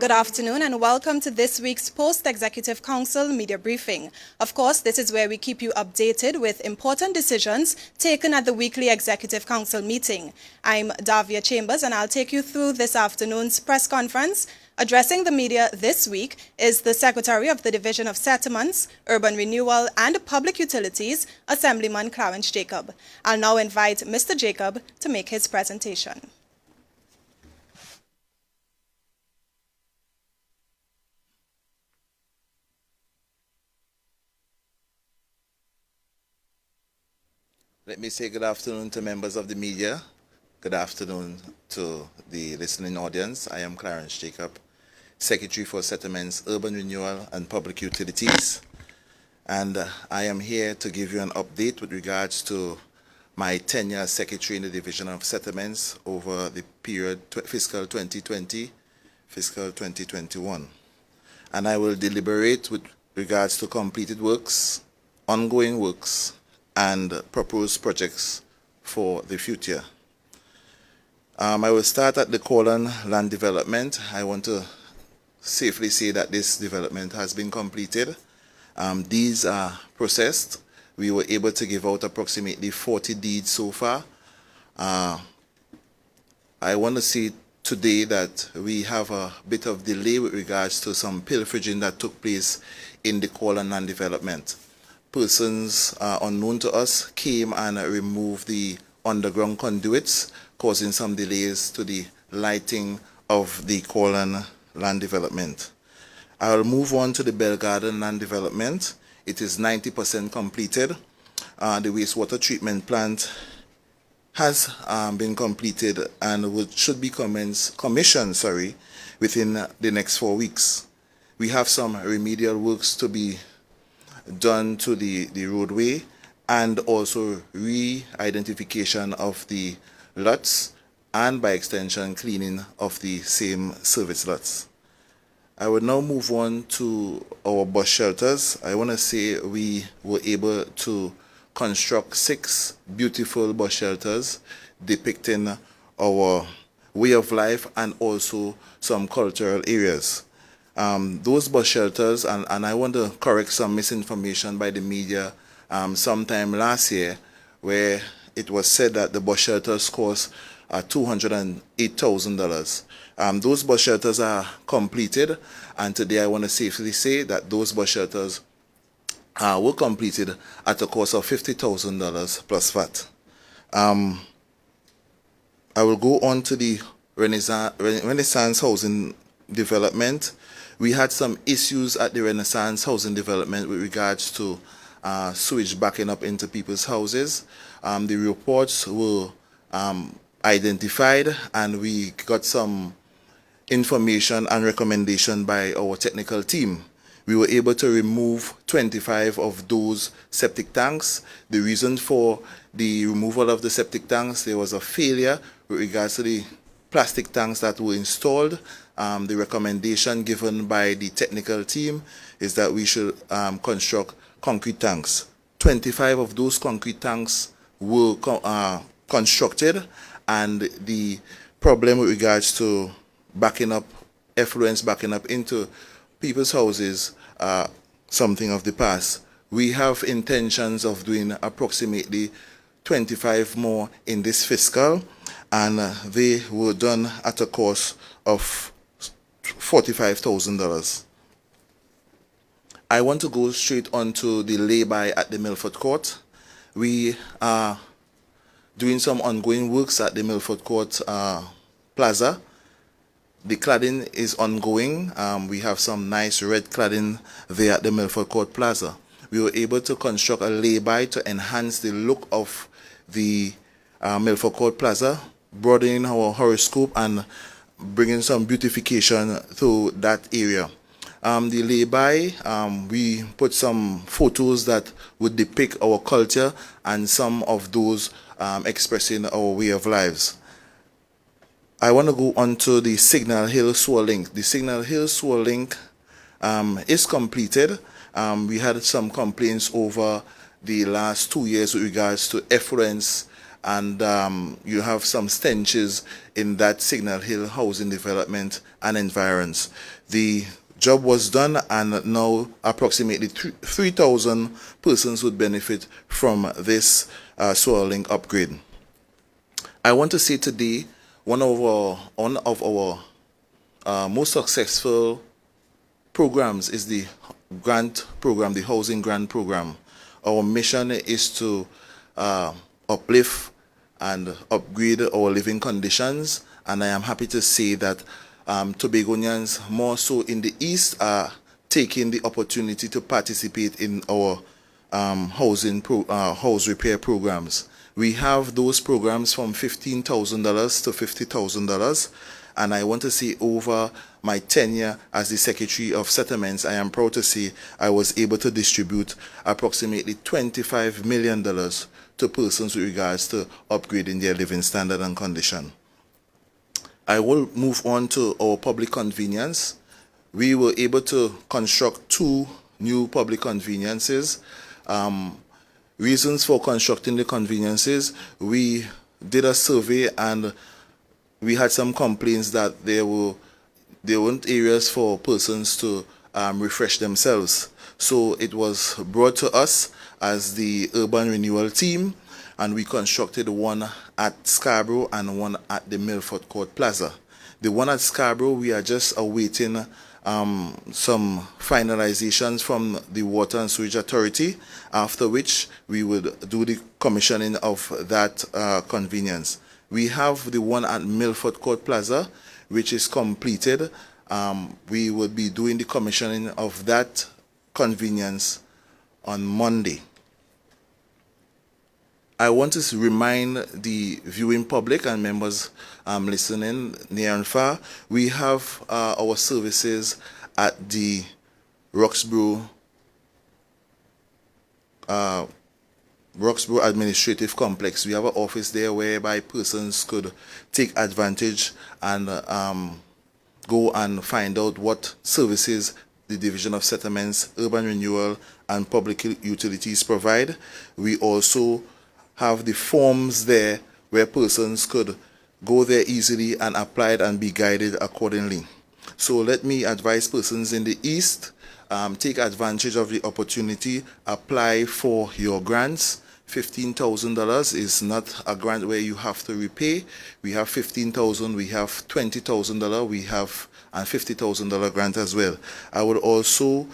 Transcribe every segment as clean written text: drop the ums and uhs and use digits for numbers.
Good afternoon and welcome to this week's Post-Executive Council Media Briefing. Of course, this is where we keep you updated with important decisions taken at the weekly Executive Council meeting. I'm Davia Chambers and I'll take you through this afternoon's press conference. Addressing the media this week is the Secretary of the Division of Settlements, Urban Renewal and Public Utilities, Assemblyman Clarence Jacob. I'll now invite Mr. Jacob to make his presentation. Let me say good afternoon to members of the media. Good afternoon to the listening audience. I am Clarence Jacob, Secretary for Settlements, Urban Renewal and Public Utilities. And I am here to give you an update with regards to my tenure as Secretary in the Division of Settlements over the period fiscal 2020, fiscal 2021. And I will deliberate with regards to completed works, ongoing works, and proposed projects for the future. I will start at the Colan land development. I want to safely say that this development has been completed. These are processed. We were able to give out approximately 40 deeds so far. I want to say today that we have a bit of delay with regards to some pilfering that took place in the Colan land development. Persons unknown to us came and removed the underground conduits, causing some delays to the lighting of the Colan land development. I'll move on to the Bell Garden land development. It is 90% completed. The wastewater treatment plant has been completed and should be commissioned within the next 4 weeks. We have some remedial works to be done to the roadway and also re-identification of the lots and by extension cleaning of the same service lots. I will now move on to our bus shelters. I want to say we were able to construct 6 beautiful bus shelters depicting our way of life and also some cultural areas. Those bus shelters, and I want to correct some misinformation by the media sometime last year, where it was said that the bus shelters cost $208,000. Those bus shelters are completed, and today I want to safely say that those bus shelters were completed at a cost of $50,000 plus VAT. I will go on to the Renaissance Housing Development. We had some issues at the Renaissance Housing Development with regards to sewage backing up into people's houses. The reports were identified and we got some information and recommendation by our technical team. We were able to remove 25 of those septic tanks. The reason for the removal of the septic tanks, there was a failure with regards to the plastic tanks that were installed. The recommendation given by the technical team is that we should construct concrete tanks. 25 of those concrete tanks were constructed, and the problem with regards to backing up, effluents backing up into people's houses are something of the past. We have intentions of doing approximately 25 more in this fiscal, and they were done at a cost of $45,000. I want to go straight on to the lay-by at the Milford Court. We are doing some ongoing works at the Milford Court Plaza. The cladding is ongoing. We have some nice red cladding there at the Milford Court Plaza. We were able to construct a lay-by to enhance the look of the Milford Court Plaza, broadening our horoscope and bringing some beautification to that area. The lay-by, we put some photos that would depict our culture and some of those expressing our way of lives. I want to go on to the Signal Hill Sewer Link. The Signal Hill Sewer Link is completed. We had some complaints over the last 2 years with regards to effluents and you have some stenches in that Signal Hill housing development and environs. The job was done, and now approximately 3,000 persons would benefit from this soil link upgrade. I want to say today one of our most successful programs is the grant program, the housing grant program. Our mission is to uplift and upgrade our living conditions, and I am happy to say that Tobagonians, more so in the East, are taking the opportunity to participate in our house repair programs. We have those programs from $15,000 to $50,000, and I want to say over my tenure as the Secretary of Settlements, I am proud to say I was able to distribute approximately $25 million to persons with regards to upgrading their living standard and condition. I will move on to our public convenience. We were able to construct 2 new public conveniences. Reasons for constructing the conveniences: we did a survey and we had some complaints that there weren't areas for persons to refresh themselves. So it was brought to us as the urban renewal team, and we constructed one at Scarborough and one at the Milford Court Plaza. The one at Scarborough, we are just awaiting some finalizations from the Water and Sewage Authority, after which we would do the commissioning of that convenience. We have the one at Milford Court Plaza, which is completed. We will be doing the commissioning of that convenience on Monday. I want to remind the viewing public and members listening near and far, we have our services at the Roxborough Administrative Complex. We have an office there whereby persons could take advantage and go and find out what services the Division of Settlements, Urban Renewal, and Public Utilities provide. We also have the forms there where persons could go there easily and apply it and be guided accordingly. So let me advise persons in the East, take advantage of the opportunity, apply for your grants. $15,000 is not a grant where you have to repay. We have $15,000, we have $20,000, we have a $50,000 grant as well. I would also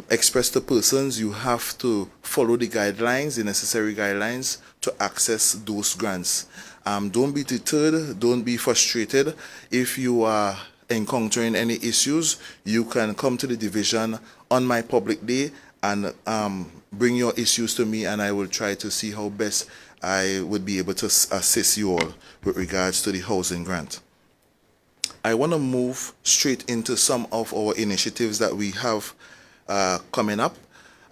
express to persons you have to follow the guidelines, the necessary guidelines to access those grants. Don't be deterred, don't be frustrated. If you are encountering any issues, you can come to the division on my public day and bring your issues to me, and I will try to see how best I would be able to assist you all with regards to the housing grant. I want to move straight into some of our initiatives that we have coming up.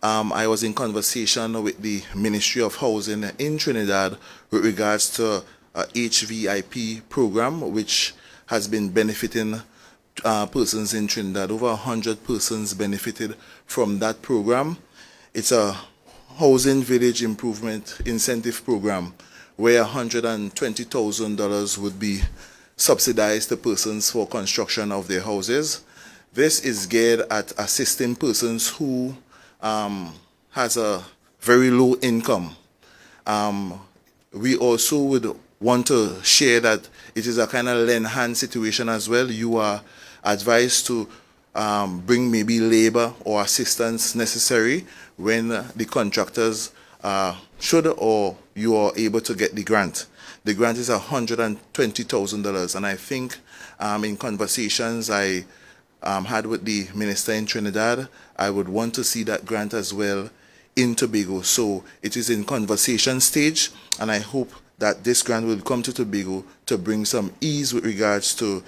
I was in conversation with the Ministry of Housing in Trinidad with regards to a HVIP program which has been benefiting persons in Trinidad. Over 100 persons benefited from that program. It's a housing village improvement incentive program where $120,000 would be subsidized to persons for construction of their houses. This is geared at assisting persons who has a very low income. We also would want to share that it is a kind of lend-hand situation as well. You are advised to bring maybe labor or assistance necessary when the contractors should or you are able to get the grant. The grant is $120,000, and I think in conversations I had with the minister in Trinidad, I would want to see that grant as well in Tobago. So it is in conversation stage, and I hope that this grant will come to Tobago to bring some ease with regards to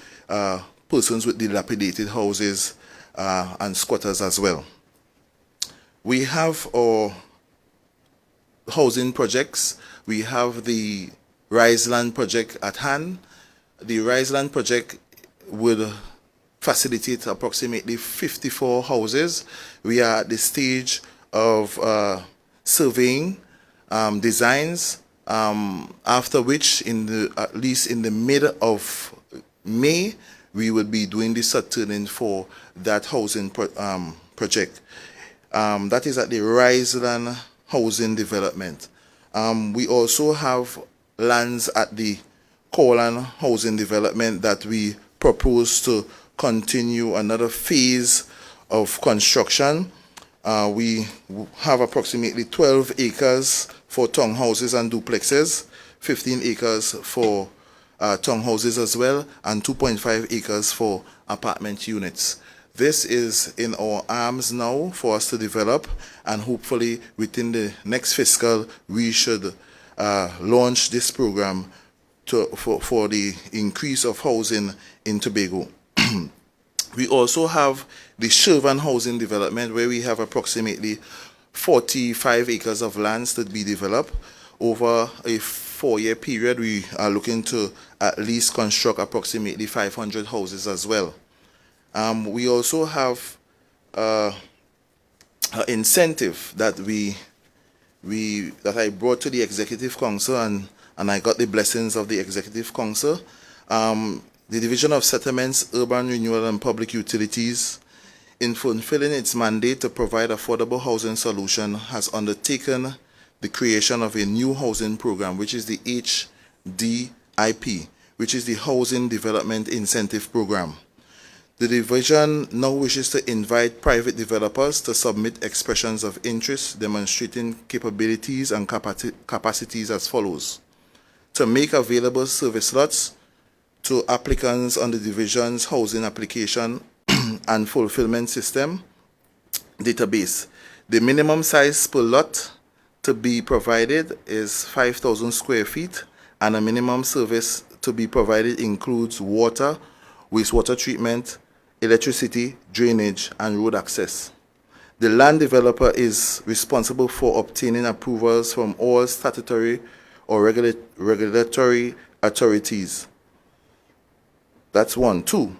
persons with dilapidated houses and squatters as well. We have our housing projects. We have the Rise Land project at hand. The Rise Land project would facilitate approximately 54 houses. We are at the stage of surveying designs, After which, at least in the mid of May, we will be doing the subturning for that housing project. That is at the Riseland Housing Development. We also have lands at the Corland Housing Development that we propose to continue another phase of construction. We have approximately 12 acres for townhouses and duplexes, 15 acres for townhouses as well, and 2.5 acres for apartment units. This is in our arms now for us to develop, and hopefully within the next fiscal we should launch this program for the increase of housing in Tobago. We also have the Shervan Housing Development, where we have approximately 45 acres of lands to be developed. Over a 4-year period, we are looking to at least construct approximately 500 houses as well. We also have an incentive that I brought to the Executive Council, and I got the blessings of the Executive Council. The Division of Settlements, Urban Renewal and Public Utilities, in fulfilling its mandate to provide affordable housing solution, has undertaken the creation of a new housing program, which is the HDIP, which is the Housing Development Incentive Program. The division now wishes to invite private developers to submit expressions of interest demonstrating capabilities and capacities as follows: to make available service lots to applicants on the division's housing application and fulfillment system database. The minimum size per lot to be provided is 5,000 square feet, and a minimum service to be provided includes water, wastewater treatment, electricity, drainage, and road access. The land developer is responsible for obtaining approvals from all statutory or regulatory authorities. That's one. 2.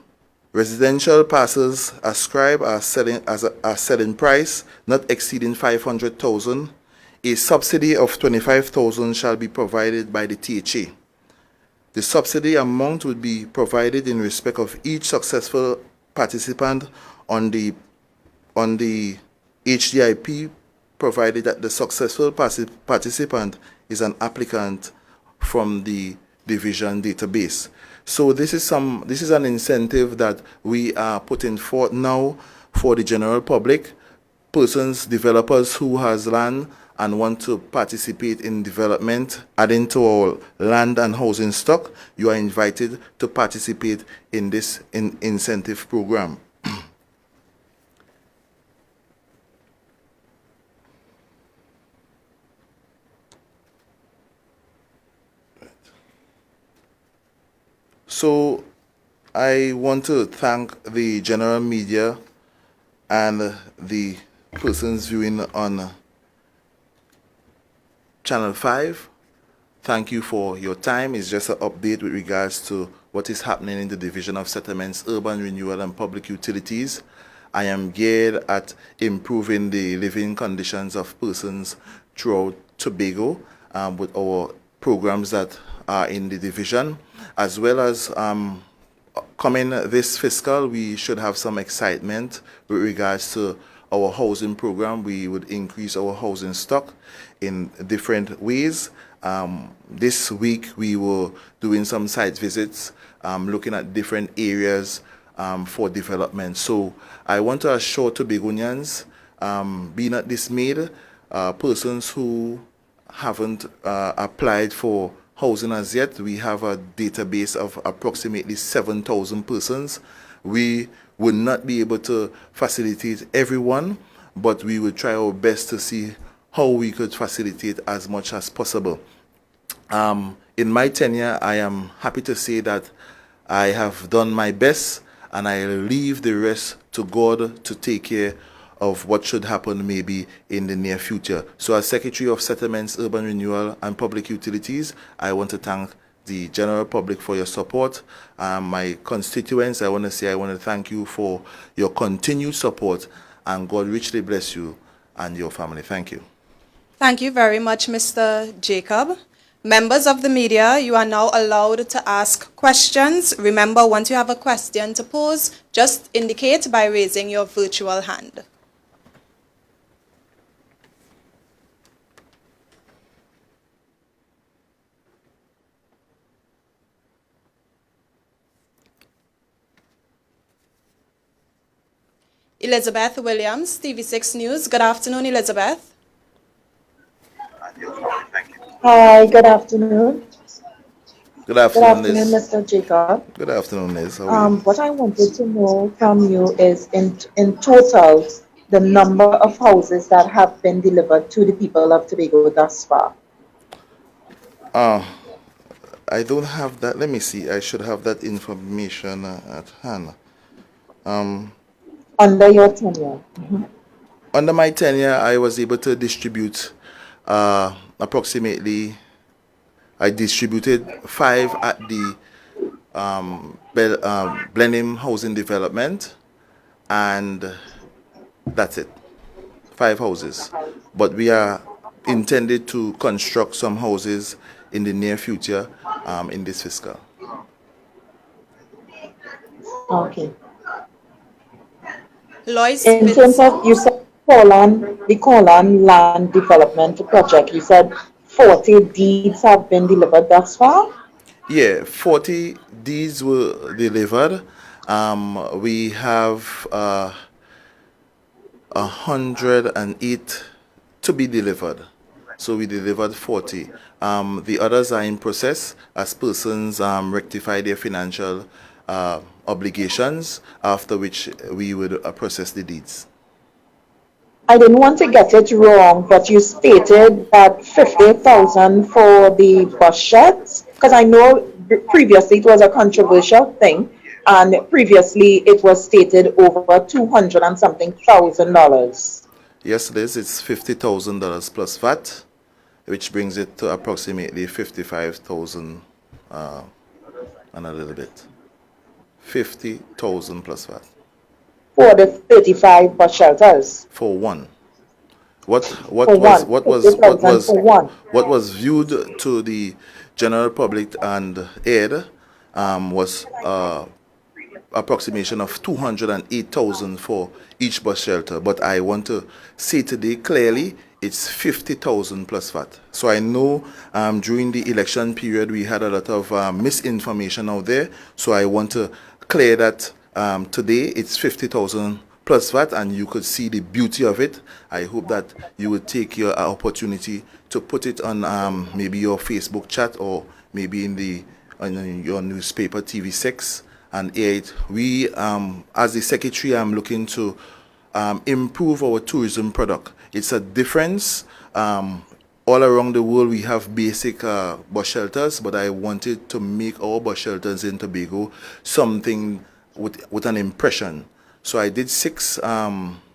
Residential parcels ascribed are selling price not exceeding 500,000. A subsidy of 25,000 shall be provided by the THA. The subsidy amount would be provided in respect of each successful participant on the HDIP, provided that the successful participant is an applicant from the division database. So this is an incentive that we are putting forth now for the general public, persons, developers who has land and want to participate in development, adding to our land and housing stock. You are invited to participate in this incentive program. So I want to thank the general media and the persons viewing on Channel 5. Thank you for your time. It's just an update with regards to what is happening in the Division of Settlements, Urban Renewal and Public Utilities. I am geared at improving the living conditions of persons throughout Tobago with our programs that are in the division, as well as coming this fiscal, we should have some excitement with regards to our housing program. We would increase our housing stock in different ways. This week we were doing some site visits, looking at different areas for development. So I want to assure Tobagonians, be not dismayed, persons who haven't applied for housing as yet. We have a database of approximately 7,000 persons. We would not be able to facilitate everyone, but we will try our best to see how we could facilitate as much as possible. In my tenure, I am happy to say that I have done my best, and I leave the rest to God to take care of what should happen maybe in the near future. So as Secretary of Settlements, Urban Renewal and Public Utilities, I want to thank the general public for your support. My constituents, I want to thank you for your continued support, and God richly bless you and your family. Thank you. Thank you very much, Mr. Jacob. Members of the media, you are now allowed to ask questions. Remember, once you have a question to pose, just indicate by raising your virtual hand. Elizabeth Williams, TV6 News. Good afternoon, Elizabeth. Hi, good afternoon. Good Good afternoon, afternoon, Liz. Mr. Jacob. Good afternoon, Liz. How are you? What I wanted to know from you is in total, the number of houses that have been delivered to the people of Tobago thus far. I don't have that. Let me see. I should have that information at hand. Under your tenure. Under my tenure, I was able to distribute approximately. I distributed 5 at the Blenheim Housing Development, and that's it. 5 houses. But we are intended to construct some houses in the near future in this fiscal. Okay. Lois In terms Vincent. of, you said the Corlan land development project, you said 40 deeds have been delivered thus far? Yeah, 40 deeds were delivered. We have 108 to be delivered. So we delivered 40. The others are in process as persons rectify their financial obligations, after which we would process the deeds. I didn't want to get it wrong, but you stated that 50,000 for the bus sheds, because I know previously it was a controversial thing, and previously it was stated over 200 and something thousand dollars. Yes, Liz, it's $50,000 plus VAT, which brings it to approximately 55,000 and a little bit. 50,000 plus VAT. For the 35 bus shelters. For one. For one. 50,000 for one. What was viewed to the general public and aired was approximation of 208,000 for each bus shelter. But I want to say today clearly it's 50,000 plus VAT. So I know during the election period we had a lot of misinformation out there. So I want to clear that today it's 50,000 plus VAT, and you could see the beauty of it. I hope that you would take your opportunity to put it on maybe your Facebook chat or maybe on your newspaper TV6 and air it. We, as the secretary, I'm looking to improve our tourism product. It's a difference. All around the world we have basic bus shelters, but I wanted to make our bus shelters in Tobago something with an impression. So I did 6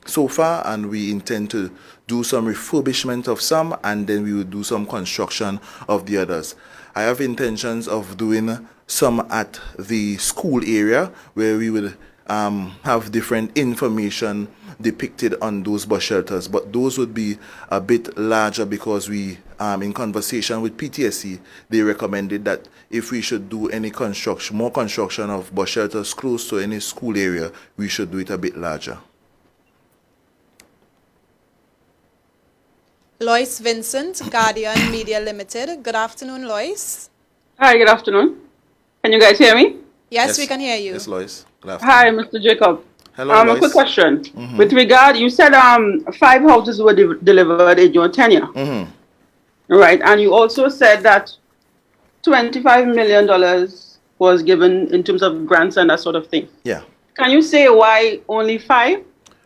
so far, and we intend to do some refurbishment of some, and then we will do some construction of the others. I have intentions of doing some at the school area where we will have different information depicted on those bus shelters, but those would be a bit larger because we, in conversation with PTSC, they recommended that if we should do any construction, more construction of bus shelters close to any school area, we should do it a bit larger. Lois Vincent, Guardian Media Limited. Good afternoon, Lois. Hi, good afternoon. Can you guys hear me? Yes, we can hear you. Yes, Lois. Good afternoon. Hi, Mr. Jacob. Hello, Lois. A quick question. With regard, you said 5 houses were delivered in your tenure. Right, and you also said that $25 million was given in terms of grants and that sort of thing. Yeah. Can you say why only 5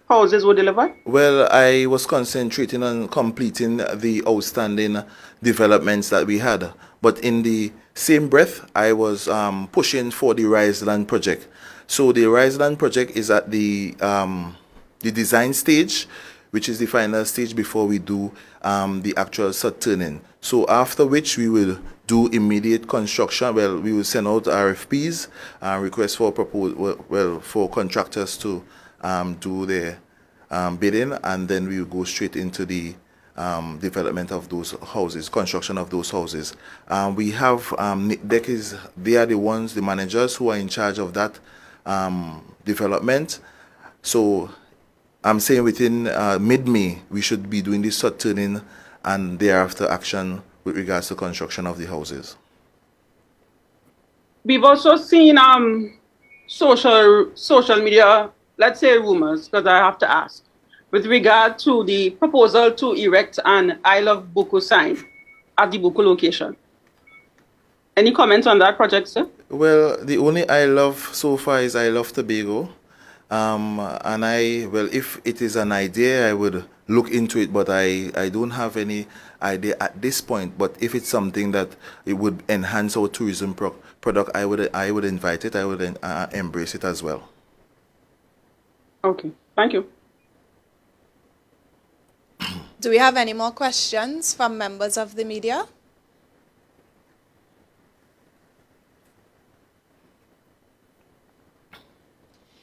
houses were delivered? Well, I was concentrating on completing the outstanding developments that we had. But in the same breath, I was pushing for the Riseland project. So the Riseland project is at the design stage, which is the final stage before we do the actual sod turning. So after which we will do immediate construction. Well, we will send out RFPs, requests for for contractors to do their bidding, and then we will go straight into the development of those houses, construction of those houses. We have NICDEC they are the ones, the managers who are in charge of that development. So I'm saying within mid-May, we should be doing this sod turning and thereafter action with regards to construction of the houses. We've also seen social media, let's say rumors, because I have to ask, with regard to the proposal to erect an I Love Buku sign at the Buku location. Any comments on that project, sir? Well, the only I love so far is I Love Tobago. If it is an idea, I would look into it, but I don't have any idea at this point. But if it's something that it would enhance our tourism product, I would invite it. I would embrace it as well. Okay, thank you. Do we have any more questions from members of the media?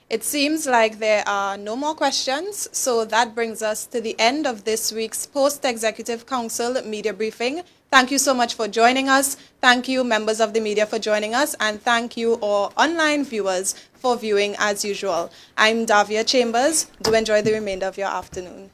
It seems like there are no more questions, so that brings us to the end of this week's Post-Executive Council media briefing. Thank you so much for joining us. Thank you, members of the media, for joining us, and thank you, all online viewers, for viewing as usual. I'm Davia Chambers. Do enjoy the remainder of your afternoon.